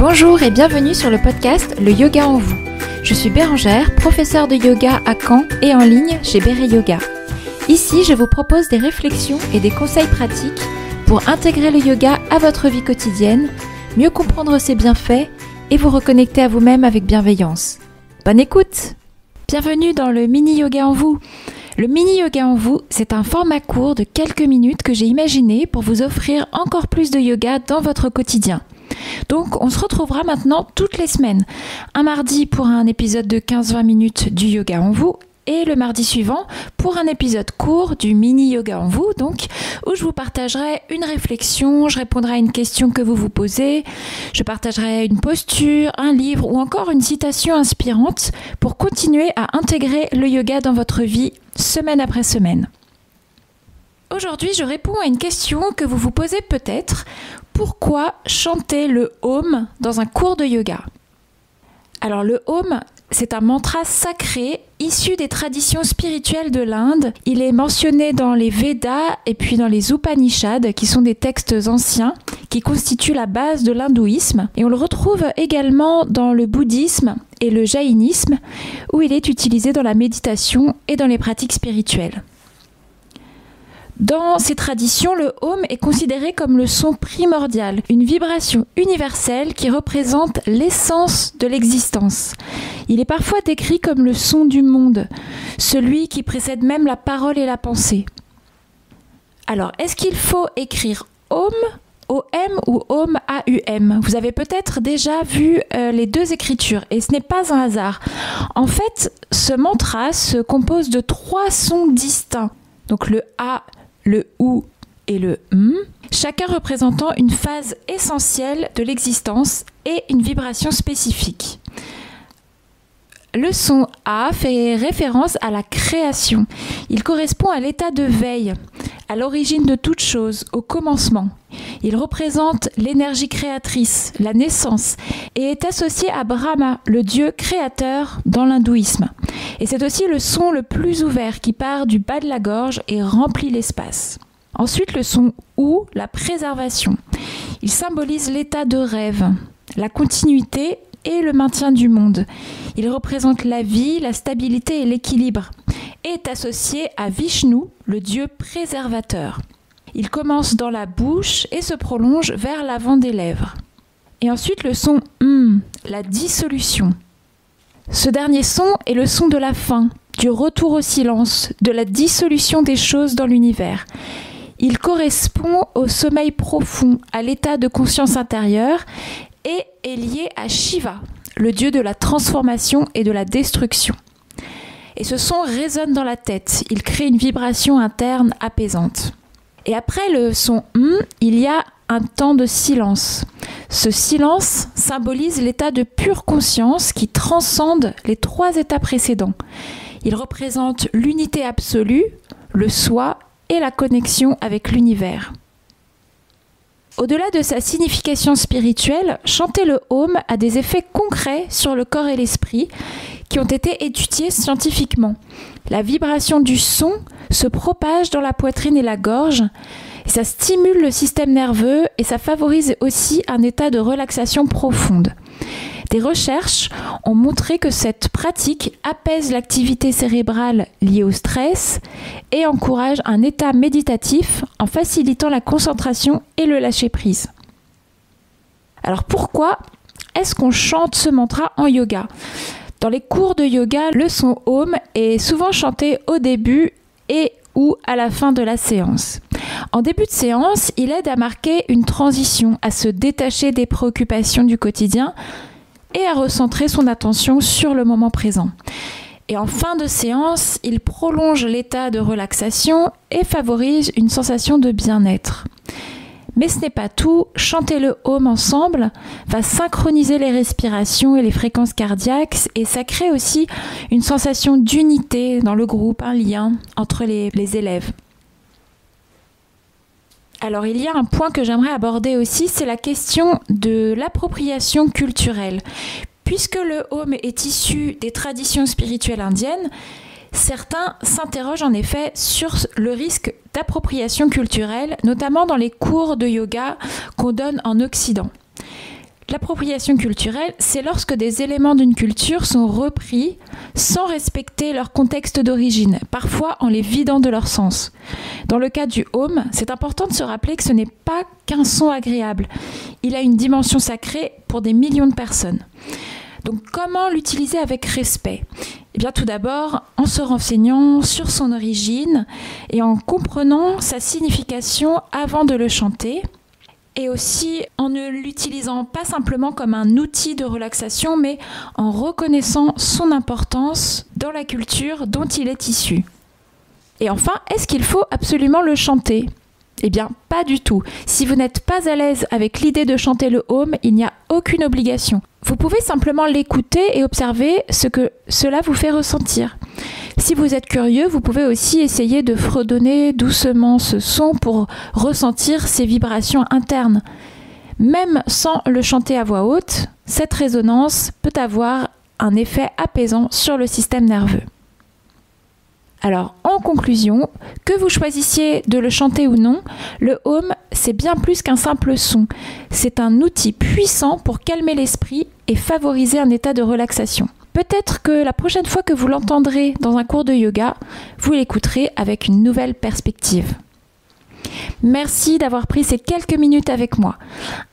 Bonjour et bienvenue sur le podcast Le Yoga en vous. Je suis Bérangère, professeure de yoga à Caen et en ligne chez Béré Yoga. Ici, je vous propose des réflexions et des conseils pratiques pour intégrer le yoga à votre vie quotidienne, mieux comprendre ses bienfaits et vous reconnecter à vous-même avec bienveillance. Bonne écoute! Bienvenue dans le mini yoga en vous. Le mini yoga en vous, c'est un format court de quelques minutes que j'ai imaginé pour vous offrir encore plus de yoga dans votre quotidien. Donc on se retrouvera maintenant toutes les semaines, un mardi pour un épisode de 15-20 minutes du yoga en vous et le mardi suivant pour un épisode court du mini yoga en vous, donc où je vous partagerai une réflexion, je répondrai à une question que vous vous posez, je partagerai une posture, un livre ou encore une citation inspirante pour continuer à intégrer le yoga dans votre vie semaine après semaine. Aujourd'hui, je réponds à une question que vous vous posez peut-être. Pourquoi chanter le Om dans un cours de yoga ? Alors le Om, c'est un mantra sacré issu des traditions spirituelles de l'Inde. Il est mentionné dans les Védas et puis dans les Upanishads, qui sont des textes anciens qui constituent la base de l'hindouisme. Et on le retrouve également dans le bouddhisme et le jaïnisme, où il est utilisé dans la méditation et dans les pratiques spirituelles. Dans ces traditions, le Om est considéré comme le son primordial, une vibration universelle qui représente l'essence de l'existence. Il est parfois décrit comme le son du monde, celui qui précède même la parole et la pensée. Alors, est-ce qu'il faut écrire Om, O-M ou Om, A-U-M ? Vous avez peut-être déjà vu les deux écritures et ce n'est pas un hasard. En fait, ce mantra se compose de 3 sons distincts. Donc le A, le OU et le M, chacun représentant une phase essentielle de l'existence et une vibration spécifique. Le son A fait référence à la création. Il correspond à l'état de veille, à l'origine de toute chose, au commencement. Il représente l'énergie créatrice, la naissance, et est associé à Brahma, le dieu créateur dans l'hindouisme. Et c'est aussi le son le plus ouvert qui part du bas de la gorge et remplit l'espace. Ensuite, le son OU, la préservation. Il symbolise l'état de rêve, la continuité et le maintien du monde. Il représente la vie, la stabilité et l'équilibre et est associé à Vishnu, le dieu préservateur. Il commence dans la bouche et se prolonge vers l'avant des lèvres. Et ensuite le son la dissolution. Ce dernier son est le son de la fin, du retour au silence, de la dissolution des choses dans l'univers. Il correspond au sommeil profond, à l'état de conscience intérieure et est lié à Shiva, le dieu de la transformation et de la destruction. Et ce son résonne dans la tête, il crée une vibration interne apaisante. Et après le son il y a un temps de silence. Ce silence symbolise l'état de pure conscience qui transcende les 3 états précédents. Il représente l'unité absolue, le soi et la connexion avec l'univers. Au-delà de sa signification spirituelle, chanter le Om a des effets concrets sur le corps et l'esprit qui ont été étudiés scientifiquement. La vibration du son se propage dans la poitrine et la gorge, et ça stimule le système nerveux et ça favorise aussi un état de relaxation profonde. Des recherches ont montré que cette pratique apaise l'activité cérébrale liée au stress et encourage un état méditatif en facilitant la concentration et le lâcher-prise. Alors pourquoi est-ce qu'on chante ce mantra en yoga ? Dans les cours de yoga, le son Om est souvent chanté au début et ou à la fin de la séance. En début de séance, il aide à marquer une transition, à se détacher des préoccupations du quotidien et à recentrer son attention sur le moment présent. Et en fin de séance, il prolonge l'état de relaxation et favorise une sensation de bien-être. Mais ce n'est pas tout, chanter le Om ensemble va synchroniser les respirations et les fréquences cardiaques et ça crée aussi une sensation d'unité dans le groupe, un lien entre les élèves. Alors il y a un point que j'aimerais aborder aussi, c'est la question de l'appropriation culturelle. Puisque le Om est issu des traditions spirituelles indiennes, certains s'interrogent en effet sur le risque d'appropriation culturelle, notamment dans les cours de yoga qu'on donne en Occident. L'appropriation culturelle, c'est lorsque des éléments d'une culture sont repris sans respecter leur contexte d'origine, parfois en les vidant de leur sens. Dans le cas du home, c'est important de se rappeler que ce n'est pas qu'un son agréable. Il a une dimension sacrée pour des millions de personnes. Donc comment l'utiliser avec respect ? Eh bien tout d'abord en se renseignant sur son origine et en comprenant sa signification avant de le chanter. Et aussi en ne l'utilisant pas simplement comme un outil de relaxation, mais en reconnaissant son importance dans la culture dont il est issu. Et enfin, est-ce qu'il faut absolument le chanter ? Eh bien, pas du tout. Si vous n'êtes pas à l'aise avec l'idée de chanter le home, il n'y a aucune obligation. Vous pouvez simplement l'écouter et observer ce que cela vous fait ressentir. Si vous êtes curieux, vous pouvez aussi essayer de fredonner doucement ce son pour ressentir ses vibrations internes. Même sans le chanter à voix haute, cette résonance peut avoir un effet apaisant sur le système nerveux. Alors, en conclusion, que vous choisissiez de le chanter ou non, le home, c'est bien plus qu'un simple son. C'est un outil puissant pour calmer l'esprit et favoriser un état de relaxation. Peut-être que la prochaine fois que vous l'entendrez dans un cours de yoga, vous l'écouterez avec une nouvelle perspective. Merci d'avoir pris ces quelques minutes avec moi.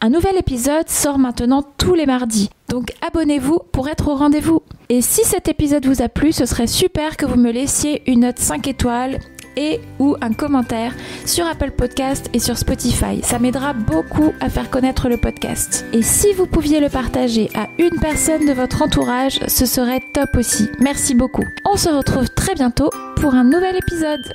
Un nouvel épisode sort maintenant tous les mardis, donc abonnez-vous pour être au rendez-vous. Et si cet épisode vous a plu, ce serait super que vous me laissiez une note 5 étoiles et ou un commentaire sur Apple Podcast et sur Spotify. Ça m'aidera beaucoup à faire connaître le podcast. Et si vous pouviez le partager à une personne de votre entourage, ce serait top aussi. Merci beaucoup. On se retrouve très bientôt pour un nouvel épisode.